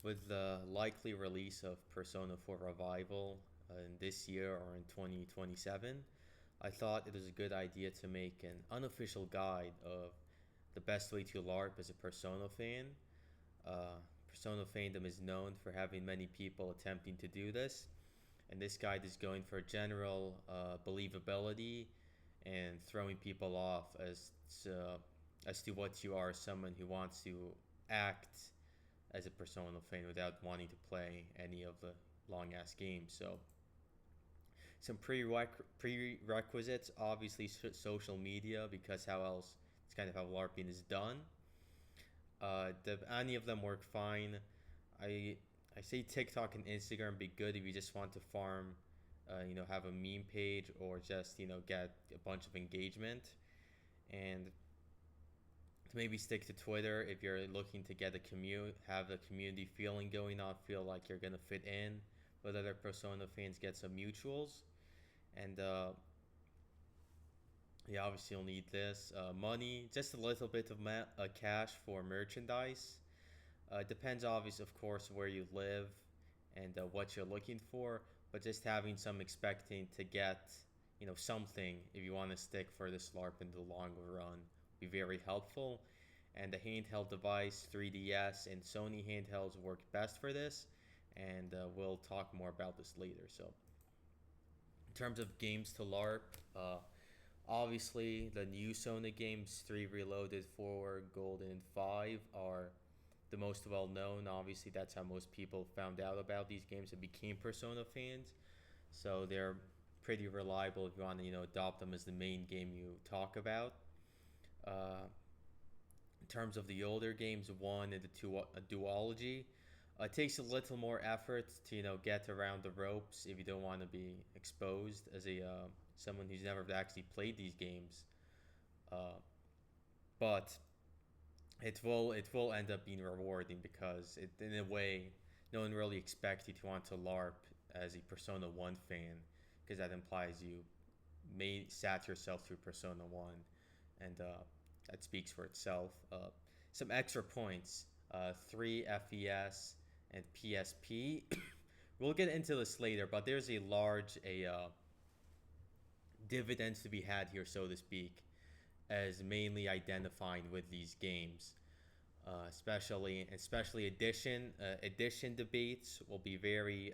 With the likely release of Persona 4 Revival in this year or in 2027, I thought it was a good idea to make an unofficial guide of the best way to LARP as a Persona fan. Persona fandom is known for having many people attempting to do this, and this guide is going for general believability and throwing people off as to what you are, someone who wants to act as a Persona fan without wanting to play any of the long ass games. So some prerequisites, obviously social media, because how else it's kind of how LARPing is done. Any of them work fine. I I say TikTok and Instagram be good if you just want to farm, have a meme page or just get a bunch of engagement, and to maybe stick to Twitter if you're looking to get have a community feeling going on, feel like you're gonna fit in with other Persona fans, get some mutuals, and yeah, obviously you'll need this money, just a little bit of cash for merchandise. Depends, obviously, of course, where you live and what you're looking for, but just having some expecting to get, something if you want to stick for this LARP in the longer run, be very helpful. And the handheld device, 3DS, and Sony handhelds work best for this, and we'll talk more about this later. So, in terms of games to LARP, obviously the new Sony games, 3 Reloaded, 4 Golden, and 5 are the most well known. Obviously, that's how most people found out about these games and became Persona fans. So they're pretty reliable if you want to, adopt them as the main game you talk about. Uh, in terms of the older games, one and the two, a duology. It takes a little more effort to get around the ropes if you don't want to be exposed as a someone who's never actually played these games. Uh, but it will end up being rewarding because in a way no one really expects you to want to LARP as a Persona 1 fan, because that implies you may sat yourself through Persona 1, and that speaks for itself. Some extra points, 3 FES and PSP. We'll get into this later, but there's a large dividends to be had here, so to speak, as mainly identifying with these games. Especially edition debates will be very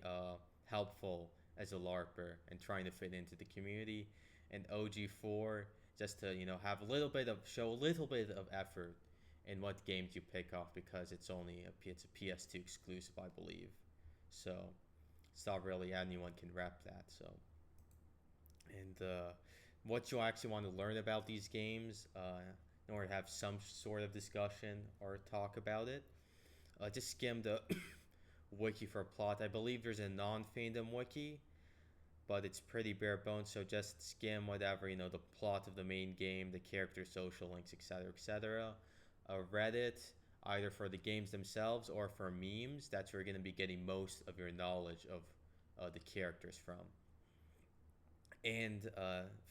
helpful as a LARPer and trying to fit into the community. And OG4, just to have a little bit of show a little bit of effort in what games you pick off, because it's a PS2 exclusive, I believe. So it's not really anyone can rep that. So, and what you actually want to learn about these games, in order to have some sort of discussion or talk about it. Just skim the wiki for a plot. I believe there's a non-fandom wiki, but it's pretty bare bones. So just skim whatever, the plot of the main game, the character, social links, etc., etc. Reddit, either for the games themselves or for memes. That's where you're going to be getting most of your knowledge of the characters from. And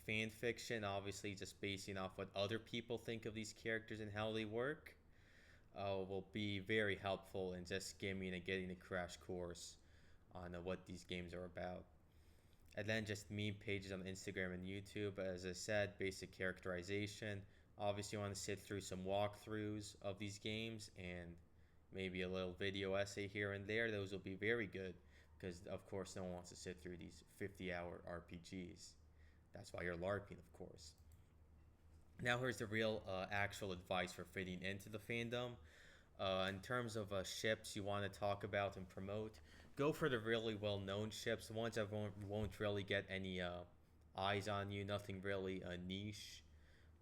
fan fiction, obviously, just basing off what other people think of these characters and how they work, will be very helpful in just skimming and getting a crash course on what these games are about. And then just meme pages on Instagram and YouTube. As I said, basic characterization. Obviously, you want to sit through some walkthroughs of these games and maybe a little video essay here and there. Those will be very good because, of course, no one wants to sit through these 50-hour RPGs. That's why you're LARPing, of course. Now, here's the real actual advice for fitting into the fandom. In terms of ships you want to talk about and promote, go for the really well known ships, the ones that won't really get any eyes on you, nothing really niche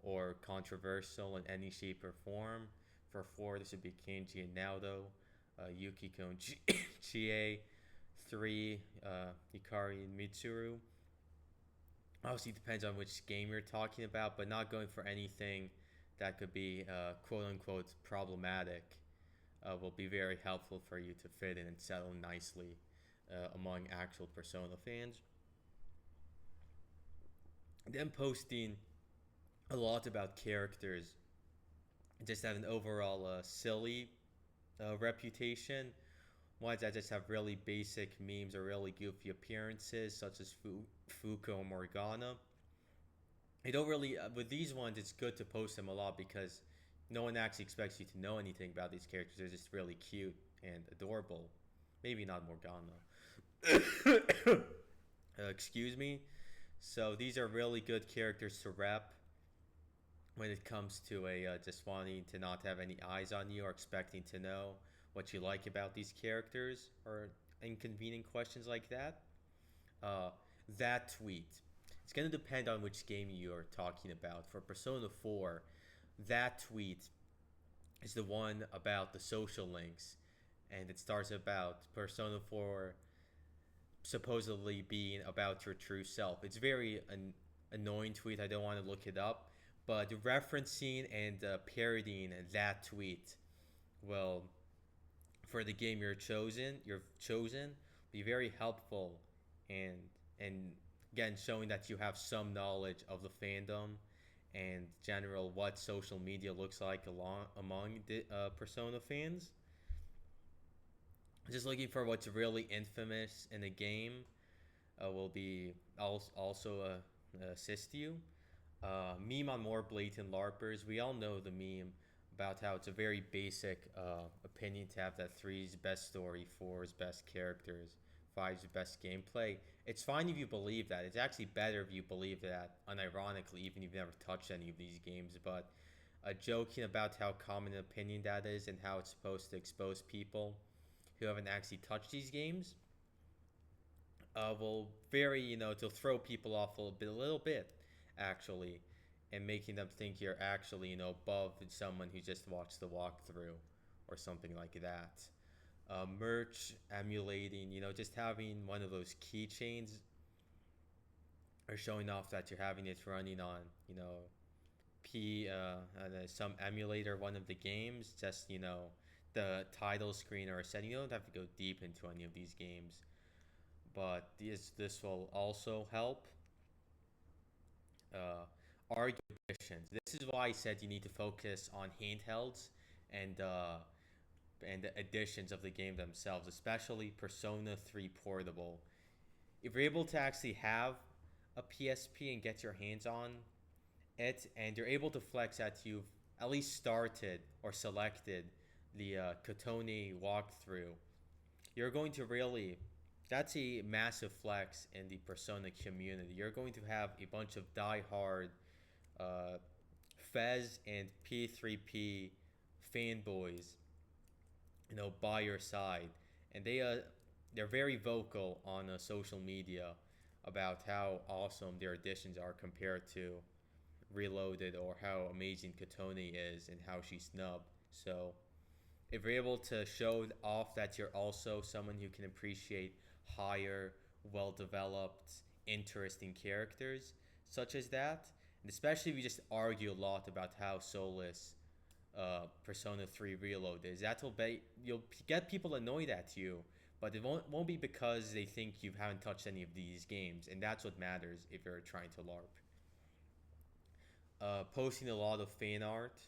or controversial in any shape or form. For 4, this would be Kenji and Naoto, Yukiko and Chie, 3, Hikari and Mitsuru. Obviously, it depends on which game you're talking about, but not going for anything that could be quote unquote problematic will be very helpful for you to fit in and settle nicely among actual Persona fans. Then posting a lot about characters just have an overall silly reputation, ones that just have really basic memes or really goofy appearances, such as Fuko or Morgana. You don't really with these ones. It's good to post them a lot because no one actually expects you to know anything about these characters. They're just really cute and adorable. Maybe not Morgana. Excuse me. So these are really good characters to rep when it comes to a just wanting to not have any eyes on you or expecting to know what you like about these characters or inconvenient questions like that. Uh, that tweet. It's going to depend on which game you are talking about. For Persona 4, that tweet is the one about the social links. And it starts about Persona 4 supposedly being about your true self. It's very annoying tweet. I don't want to look it up. But referencing and parodying that tweet will, for the game you've chosen, be very helpful and and again showing that you have some knowledge of the fandom and general what social media looks like among the Persona fans. Just looking for what's really infamous in the game will be also assist you. Meme on more blatant LARPers. We all know the meme about how it's a very basic opinion to have that three's best story, four's best characters, five's best gameplay. It's fine if you believe that. It's actually better if you believe that, unironically, even if you've never touched any of these games. But joking about how common an opinion that is and how it's supposed to expose people who haven't actually touched these games will very, to throw people off a little bit, actually, and making them think you're actually, above someone who just watched the walkthrough or something like that. Merch emulating, just having one of those keychains or showing off that you're having it running on, some emulator, one of the games, just, the title screen or a setting. You don't have to go deep into any of these games, but this will also help. Argue additions. This is why I said you need to focus on handhelds and the additions of the game themselves, especially Persona 3 Portable. If you're able to actually have a PSP and get your hands on it, and you're able to flex that you've at least started or selected the Kotone walkthrough, you're going to really, that's a massive flex in the Persona community. You're going to have a bunch of die-hard uh, Fez and P3P fanboys, by your side, and they're very vocal on social media about how awesome their additions are compared to Reloaded, or how amazing Katoni is and how she's snubbed. So if you're able to show off that you're also someone who can appreciate higher, well developed, interesting characters such as that, and especially if you just argue a lot about how soulless Persona 3 Reload is, you'll get people annoyed at you, but it won't be because they think you haven't touched any of these games, and that's what matters if you're trying to LARP. Posting a lot of fan art,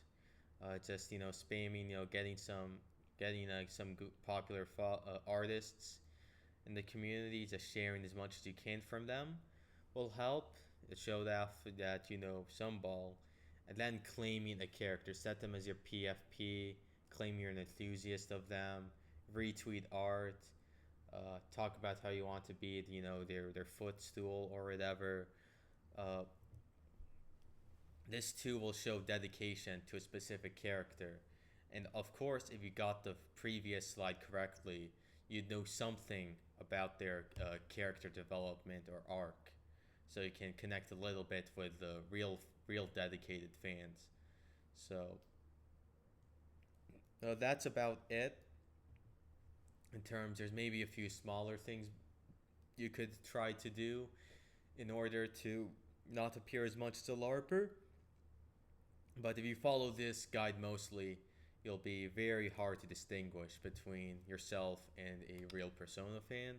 just spamming, getting some popular artists in the community, just sharing as much as you can from them will help. It showed off that some ball, and then claiming a character, set them as your PFP, claim you're an enthusiast of them, retweet art, talk about how you want to be, their footstool or whatever. Uh, this too will show dedication to a specific character. And of course, if you got the previous slide correctly, you'd know something about their character development or arc. So you can connect a little bit with the real dedicated fans. So that's about it. In terms, there's maybe a few smaller things you could try to do in order to not appear as much as a LARPer. But if you follow this guide mostly, you'll be very hard to distinguish between yourself and a real Persona fan.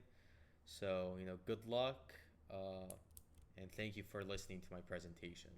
So, good luck, and thank you for listening to my presentation.